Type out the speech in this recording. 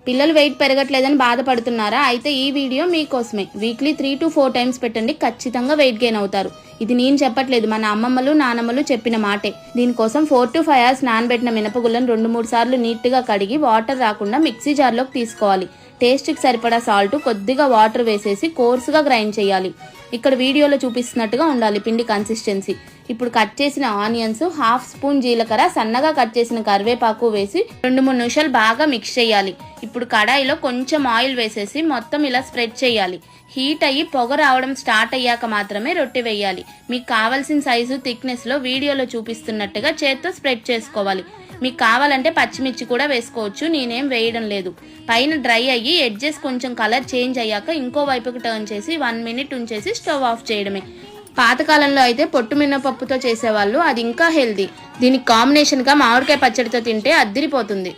పిల్లలు వెయిట్ పెరగట్లేదని బాధపడుతున్నారా? అయితే ఈ వీడియో మీకోసమే. వీక్లీ 3 to 4 టైమ్స్ పెట్టండి, ఖచ్చితంగా వెయిట్ గెయిన్ అవుతారు. ఇది నేను చెప్పట్లేదు, మన అమ్మమ్మలు నానమ్మలు చెప్పిన మాటే. దీనికోసం 4 to 5 hours నానబెట్టిన మినపగుళ్ళను 2-3 సార్లు నీట్గా కడిగి వాటర్ రాకుండా మిక్సీ జార్లోకి తీసుకోవాలి. టేస్ట్కి సరిపడా సాల్ట్, కొద్దిగా వాటర్ వేసేసి కోర్సుగా గ్రైండ్ చేయాలి. ఇక్కడ వీడియోలో చూపిస్తున్నట్టుగా ఉండాలి పిండి కన్సిస్టెన్సీ. ఇప్పుడు కట్ చేసిన ఆనియన్స్, 1/2 స్పూన్ జీలకర్ర, సన్నగా కట్ చేసిన కరివేపాకు వేసి 2-3 నిమిషాలు బాగా మిక్స్ చేయాలి. ఇప్పుడు కడాయిలో కొంచెం ఆయిల్ వేసేసి మొత్తం ఇలా స్ప్రెడ్ చేయాలి. హీట్ అయ్యి పొగ రావడం స్టార్ట్ అయ్యాక మాత్రమే రొట్టె వేయాలి. మీకు కావాల్సిన సైజు, థిక్నెస్లో వీడియోలో చూపిస్తున్నట్టుగా చేత్తో స్ప్రెడ్ చేసుకోవాలి. మీకు కావాలంటే పచ్చిమిర్చి కూడా వేసుకోవచ్చు, నేనేం వేయడం లేదు. పైన డ్రై అయ్యి ఎడ్జెస్ కొంచెం కలర్ చేంజ్ అయ్యాక ఇంకో వైపుకి టర్న్ చేసి 1 minute ఉంచేసి స్టవ్ ఆఫ్ చేయడమే. పాతకాలంలో అయితే పొట్టు మినపప్పుతో చేసేవాళ్ళు, అది ఇంకా హెల్దీ. దీనికి కాంబినేషన్గా మామిడికాయ పచ్చడితో తింటే అద్దిరిపోతుంది.